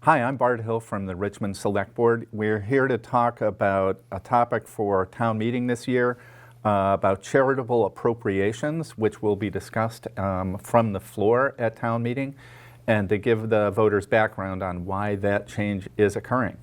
Hi, I'm Bart Hill from the Richmond Select Board. We're here to talk about a topic for town meeting this year, about charitable appropriations, which will be discussed from the floor at town meeting, and to give the voters background on why that change is occurring.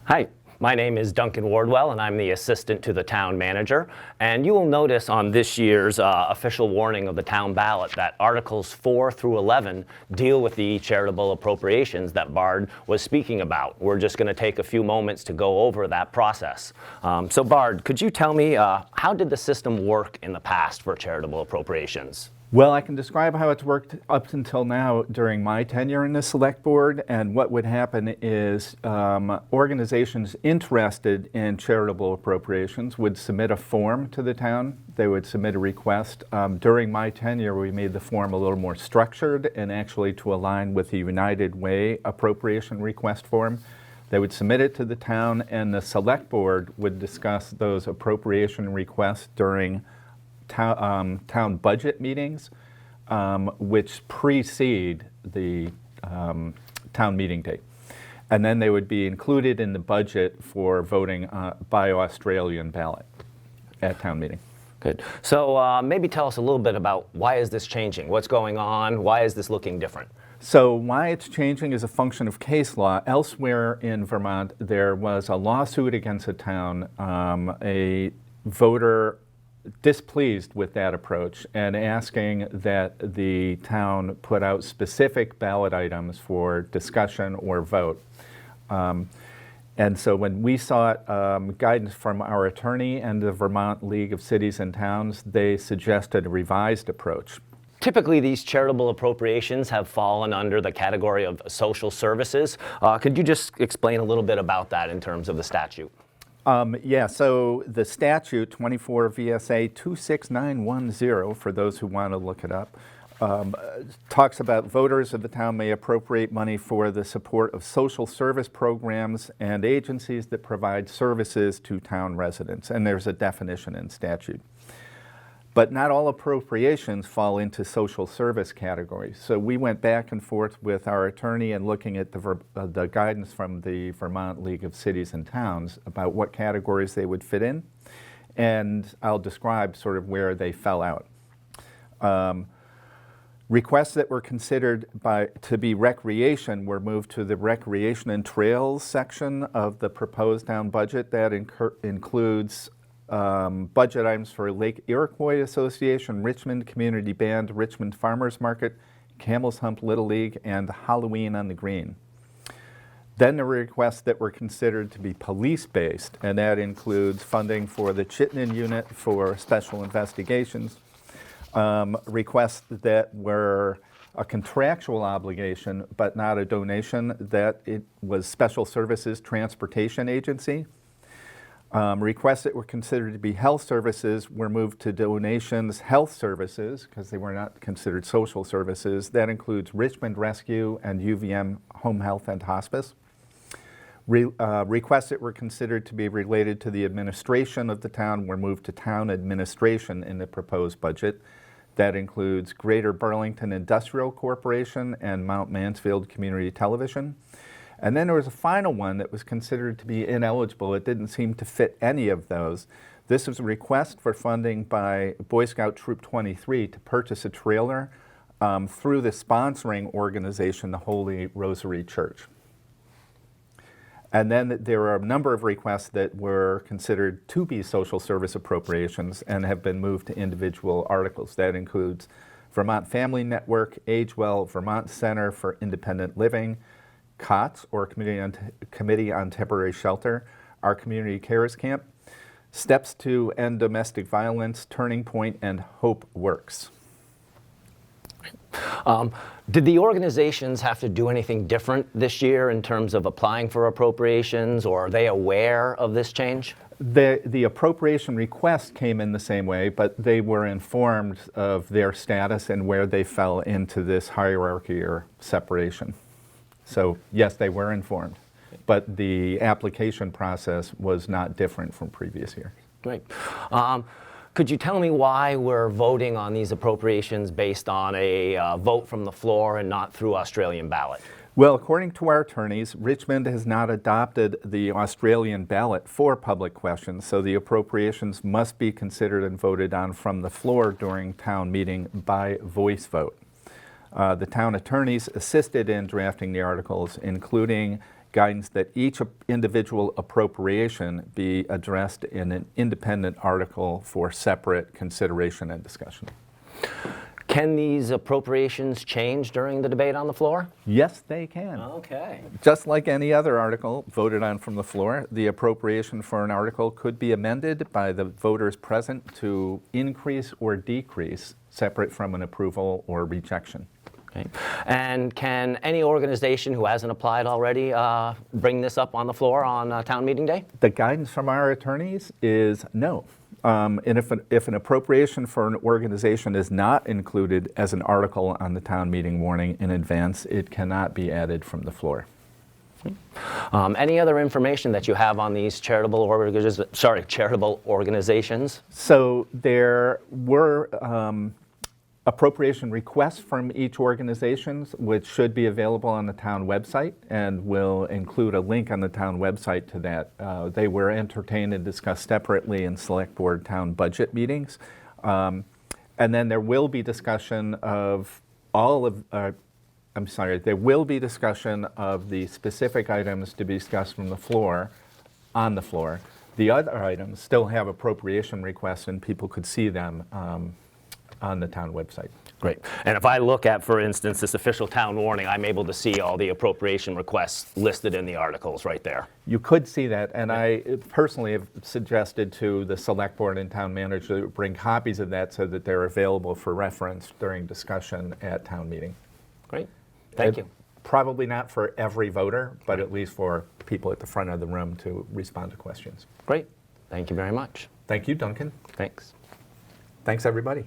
Hi, my name is Duncan Wardwell, and I'm the assistant to the town manager. And you will notice on this year's official warning of the town ballot that Articles 4 through 11 deal with the charitable appropriations that Bard was speaking about. We're just going to take a few moments to go over that process. So Bard, could you tell me how did the system work in the past for charitable appropriations? Well, I can describe how it's worked up until now during my tenure in the select board, and what would happen is organizations interested in charitable appropriations would submit a form to the town. They would submit a request. During my tenure, we made the form a little more structured and actually to align with the United Way appropriation request form. They would submit it to the town, and the select board would discuss those appropriation requests during town budget meetings, which precede the town meeting date. And then they would be included in the budget for voting by Australian ballot at town meeting. Good. So maybe tell us a little bit about why is this changing? What's going on? Why is this looking different? So why it's changing is a function of case law. Elsewhere in Vermont, there was a lawsuit against a town, a voter displeased with that approach and asking that the town put out specific ballot items for discussion or vote. And so when we sought guidance from our attorney and the Vermont League of Cities and Towns, they suggested a revised approach. Typically, these charitable appropriations have fallen under the category of social services. Could you just explain a little bit about that in terms of the statute? Yeah, so the statute, 24 VSA 26910, for those who want to look it up, talks about voters of the town may appropriate money for the support of social service programs and agencies that provide services to town residents, and there's a definition in statute. But not all appropriations fall into social service categories. So we went back and forth with our attorney and looking at the guidance from the Vermont League of Cities and Towns about what categories they would fit in. And I'll describe sort of where they fell out. Requests that were considered to be recreation were moved to the Recreation and Trails section of the proposed town budget. That includes budget items for Lake Iroquois Association, Richmond Community Band, Richmond Farmers Market, Camel's Hump Little League, and Halloween on the Green. Then there were requests that were considered to be police-based, and that includes funding for the Chittenden Unit for special investigations, requests that were a contractual obligation but not a donation, that it was Special Services Transportation Agency. Requests that were considered to be health services were moved to donations health services because they were not considered social services. That includes Richmond Rescue and UVM Home Health and Hospice. Requests that were considered to be related to the administration of the town were moved to town administration in the proposed budget. That includes Greater Burlington Industrial Corporation and Mount Mansfield Community Television. And then there was a final one that was considered to be ineligible. It didn't seem to fit any of those. This was a request for funding by Boy Scout Troop 23 to purchase a trailer through the sponsoring organization, the Holy Rosary Church. And then there are a number of requests that were considered to be social service appropriations and have been moved to individual articles. That includes Vermont Family Network, Age Well, Vermont Center for Independent Living, COTS, or Committee on Temporary Shelter, Our Community Cares Camp, Steps to End Domestic Violence, Turning Point, and Hope Works. Did the organizations have to do anything different this year in terms of applying for appropriations, or are they aware of this change? The appropriation request came in the same way, but they were informed of their status and where they fell into this hierarchy or separation. So yes, they were informed, but the application process was not different from previous years. Great. Could you tell me why we're voting on these appropriations based on a vote from the floor and not through Australian ballot? Well, according to our attorneys, Richmond has not adopted the Australian ballot for public questions, so the appropriations must be considered and voted on from the floor during town meeting by voice vote. The town attorneys assisted in drafting the articles, including guidance that each individual appropriation be addressed in an independent article for separate consideration and discussion. Can these appropriations change during the debate on the floor? Yes, they can. Okay. Just like any other article voted on from the floor, the appropriation for an article could be amended by the voters present to increase or decrease, separate from an approval or rejection. Okay. And can any organization who hasn't applied already bring this up on the floor on town meeting day? The guidance from our attorneys is no. And if an appropriation for an organization is not included as an article on the town meeting warning in advance, it cannot be added from the floor. Any other information that you have on these charitable organizations? So there were appropriation requests from each organization, which should be available on the town website, and will include a link on the town website to that. They were entertained and discussed separately in select board town budget meetings. And then there will be discussion of there will be discussion of the specific items to be discussed from the floor, on the floor. The other items still have appropriation requests, and people could see them on the town website. Great. And if I look at, for instance, this official town warning, I'm able to see all the appropriation requests listed in the articles right there. You could see that, and I personally have suggested to the select board and town manager to bring copies of that so that they're available for reference during discussion at town meeting. Great. Thank you. Probably not for every voter, but at least for people at the front of the room to respond to questions. Great. Thank you very much. Thank you, Duncan. Thanks. Thanks, everybody.